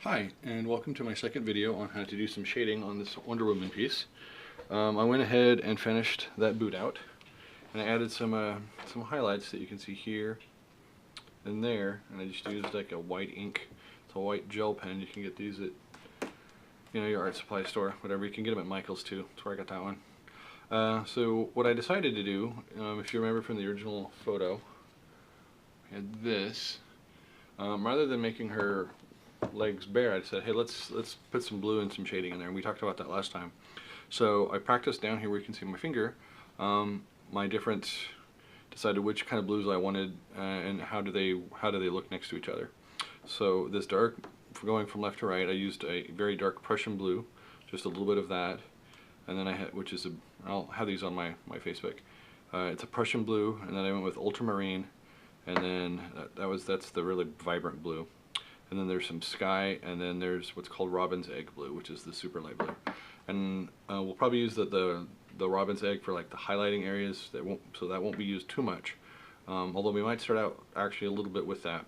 Hi, and welcome to my second video on how to do some shading on this Wonder Woman piece. I went ahead and finished that boot out, and I added some highlights that you can see here and there, and I just used like a white ink. It's a white gel pen. You can get these at your art supply store, whatever. You can get them at Michael's too. That's where I got that one. So what I decided to do, if you remember from the original photo, I had this. Rather than making her legs bare, I said, hey, let's put some blue and some shading in there, and we talked about that last time. So I practiced down here where you can see my finger, decided which kind of blues I wanted and how do they look next to each other. So this dark, for going from left to right, I used a very dark Prussian blue, just a little bit of that, and then I had, I'll have these on my Facebook. It's a Prussian blue, and then I went with Ultramarine, and then that's the really vibrant blue. And then there's some sky, and then there's what's called robin's egg blue, which is the super light blue. And we'll probably use the robin's egg for like the highlighting areas, so that won't be used too much. Although we might start out actually a little bit with that.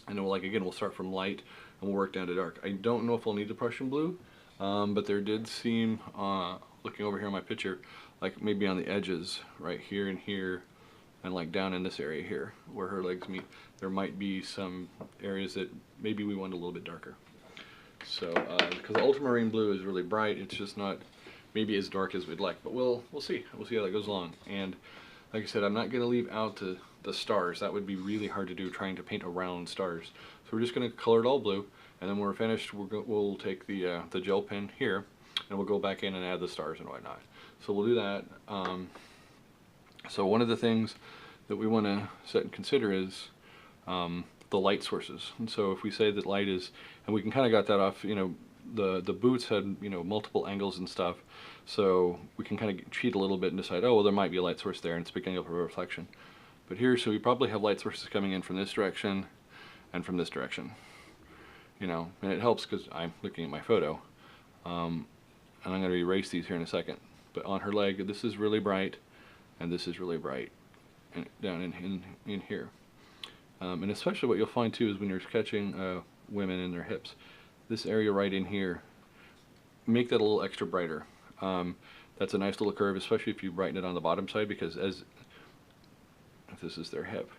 And then we'll start from light and we'll work down to dark. I don't know if we'll need the Prussian blue, but there did seem, looking over here on my picture, like maybe on the edges, right here and here, and like down in this area here where her legs meet, there might be some areas that maybe we want a little bit darker. So because the ultramarine blue is really bright, it's just not maybe as dark as we'd like, but we'll see how that goes along. And like I said, I'm not going to leave out the stars. That would be really hard to do, trying to paint around stars. So we're just going to color it all blue, and then when we're finished, we'll take the gel pen here and we'll go back in and add the stars and whatnot. So we'll do that. So one of the things that we want to set and consider is the light sources. And so if we say that light is, and we can kind of got that off, the boots had multiple angles and stuff, so we can kind of cheat a little bit and decide, oh well, there might be a light source there and it's picking up a reflection. But here, so we probably have light sources coming in from this direction and from this direction, and it helps because I'm looking at my photo, and I'm going to erase these here in a second. But on her leg, this is really bright and this is really bright, and down in here. And especially what you'll find too is when you're sketching women in their hips, this area right in here, make that a little extra brighter. That's a nice little curve, especially if you brighten it on the bottom side, because if this is their hip,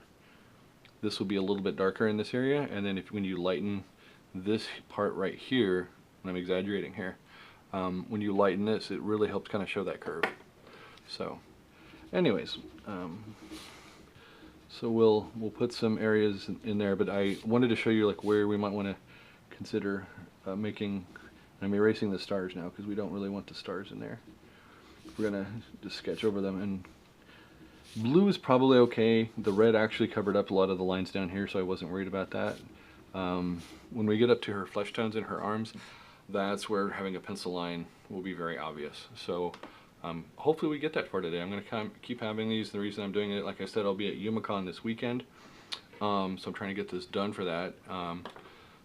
this will be a little bit darker in this area, and then when you lighten this part right here, and I'm exaggerating here, when you lighten this, it really helps kind of show that curve. So anyways, so we'll put some areas in there, but I wanted to show you like where we might want to consider making. I'm erasing the stars now because we don't really want the stars in there. We're gonna just sketch over them, and blue is probably okay. The red actually covered up a lot of the lines down here, so I wasn't worried about that. When we get up to her flesh tones and her arms, that's where having a pencil line will be very obvious. So hopefully we get that far today. I'm going to keep having these. The reason I'm doing it, like I said, I'll be at Micron this weekend, so I'm trying to get this done for that,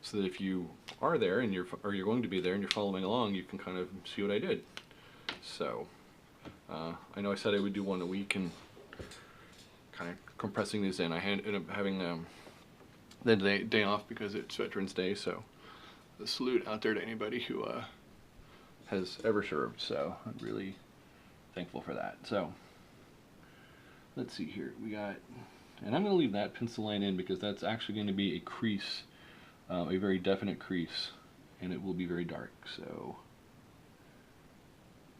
so that if you are there and you're going to be there and you're following along, you can kind of see what I did. So I know I said I would do one a week, and kind of compressing these in. I ended up having the day off because it's Veterans Day, so a salute out there to anybody who has ever served. So I'm really thankful for that. So let's see here, we got, and I'm going to leave that pencil line in because that's actually going to be a crease, a very definite crease, and it will be very dark. So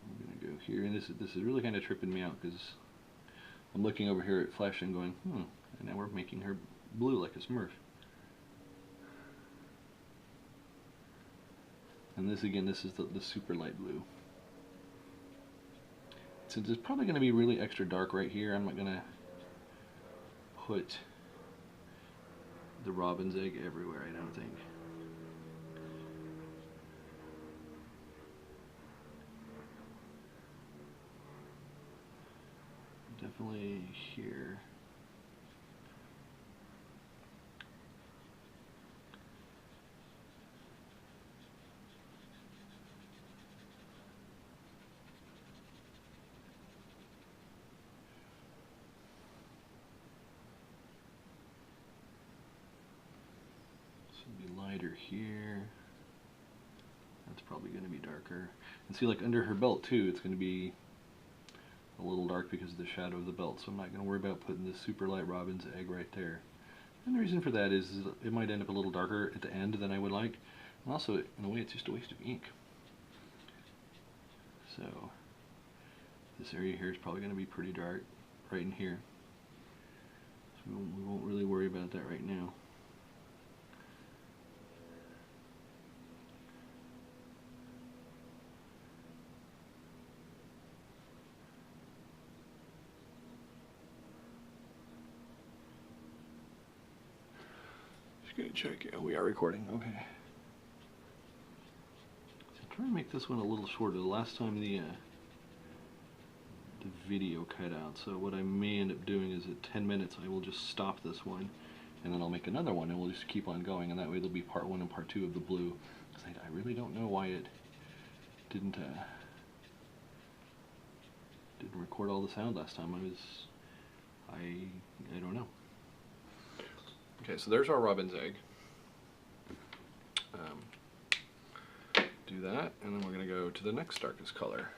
I'm going to go here, and this is really kind of tripping me out because I'm looking over here at flesh and going, and now we're making her blue like a Smurf. And this again, this is the super light blue. Since it's probably going to be really extra dark right here, I'm not going to put the robin's egg everywhere, I don't think. Definitely here. Lighter here. That's probably going to be darker. And see, like under her belt too, it's going to be a little dark because of the shadow of the belt, so I'm not going to worry about putting this super light robin's egg right there. And the reason for that is it might end up a little darker at the end than I would like, and also in a way it's just a waste of ink. So this area here is probably going to be pretty dark right in here, so we won't really worry about that right now. Gonna check. Yeah, we are recording. Okay. So I'm trying to make this one a little shorter. The last time the video cut out, so what I may end up doing is at 10 minutes I will just stop this one, and then I'll make another one, and we'll just keep on going, and that way there'll be part 1 and part 2 of the blue. Because I really don't know why it didn't record all the sound last time. I don't know. Okay, so there's our robin's egg. Do that, and then we're going to go to the next darkest color.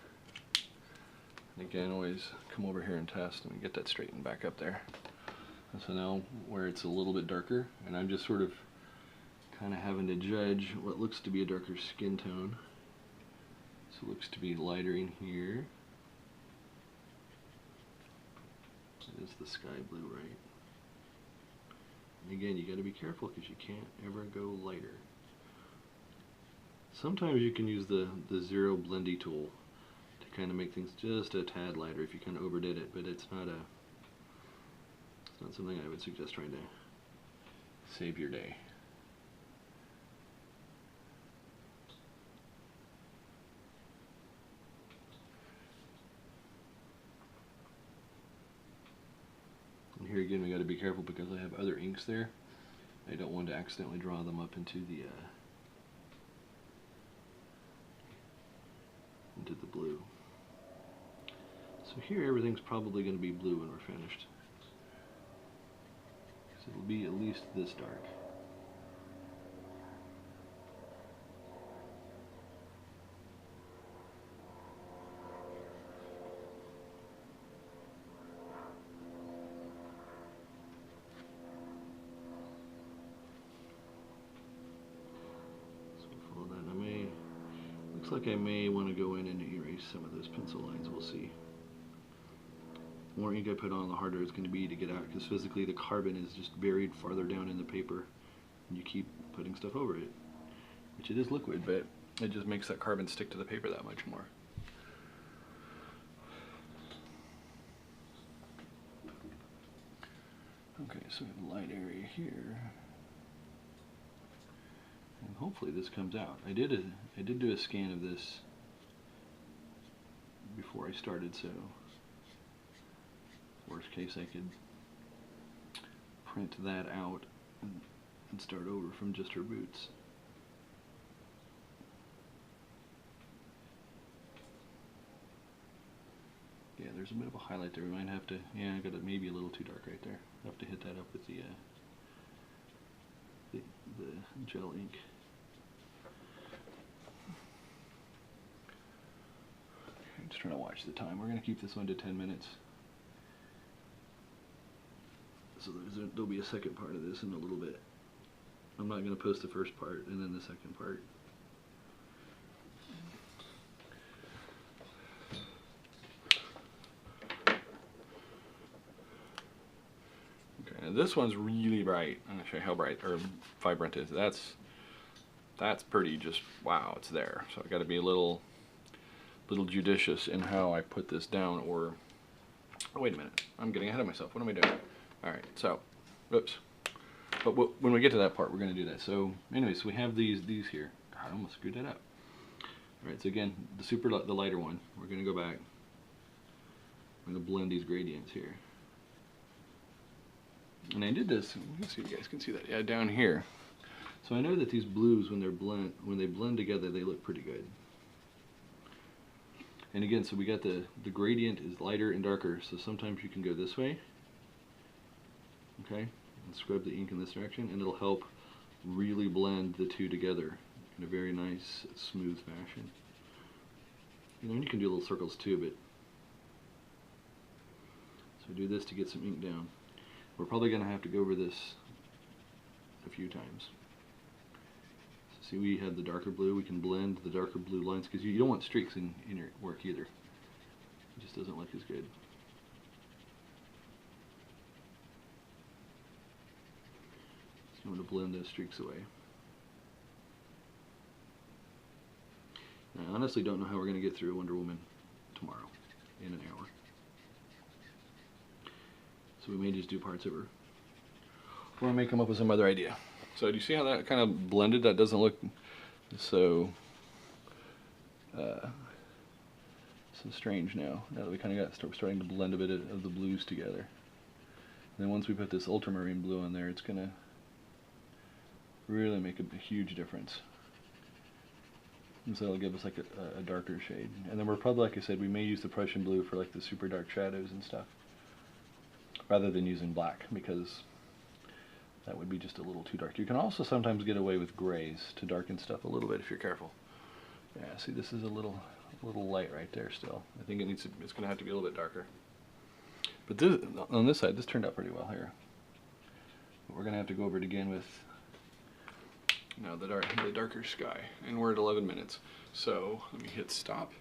And again, always come over here and test and get that straightened back up there. And so now where it's a little bit darker, and I'm just sort of kind of having to judge what looks to be a darker skin tone. So it looks to be lighter in here. That is the sky blue, right? And again, you got to be careful because you can't ever go lighter. Sometimes you can use the zero blendy tool to kind of make things just a tad lighter if you kind of overdid it, but it's not something I would suggest trying to save your day. And here again, we got to be careful because I have other inks there. I don't want to accidentally draw them up into the blue. So here everything's probably going to be blue when we're finished. So it'll be at least this dark. Looks like I may want to go in and erase some of those pencil lines. We'll see. The more ink I put on, the harder it's going to be to get out, because physically the carbon is just buried farther down in the paper, and you keep putting stuff over it. Which it is liquid, but it just makes that carbon stick to the paper that much more. Okay, so we have a light area here. And hopefully this comes out. I did do a scan of this before I started, so worst case I could print that out and start over from just her boots. Yeah, there's a bit of a highlight there. We might have to, yeah, I got it maybe a little too dark right there. I'll have to hit that up with the gel ink. I'm just trying to watch the time. We're going to keep this one to 10 minutes. So there'll be a second part of this in a little bit. I'm not going to post the first part and then the second part. Okay, and this one's really bright. I'm going to show you how bright or vibrant it is. That's pretty, just wow, it's there. So I've got to be a little judicious in how I put this down, or oh, wait a minute, I'm getting ahead of myself. What am I doing? Alright, so oops. But when we get to that part, we're going to do that. So anyways, we have these here. God, I almost screwed that up. Alright, so again, the lighter one, we're going to go back. I'm going to blend these gradients here. And I did this, let's see if you guys can see that, yeah, down here. So I know that these blues, when they blend together, they look pretty good. And again, so we got the gradient is lighter and darker, so sometimes you can go this way, okay, and scrub the ink in this direction, and it'll help really blend the two together in a very nice, smooth fashion. You know, and you can do little circles too, but so do this to get some ink down. We're probably going to have to go over this a few times. So see, we had the darker blue. We can blend the darker blue lines because you don't want streaks in your work either. It just doesn't look as good. So you want to blend those streaks away. I honestly don't know how we're going to get through Wonder Woman tomorrow in an hour. So we may just do parts of her. Or I may come up with some other idea. So do you see how that kind of blended? That doesn't look so strange now. Now that we kind of got starting to blend a bit of the blues together. And then once we put this ultramarine blue on there, it's going to really make a huge difference. And so it'll give us like a darker shade. And then we're probably, like I said, we may use the Prussian blue for like the super dark shadows and stuff, rather than using black, because that would be just a little too dark. You can also sometimes get away with grays to darken stuff a little bit if you're careful. Yeah, see, this is a little light right there still. I think it's going to have to be a little bit darker. But this, on this side, this turned out pretty well here. But we're going to have to go over it again with now the darker sky, and we're at 11 minutes. So let me hit stop.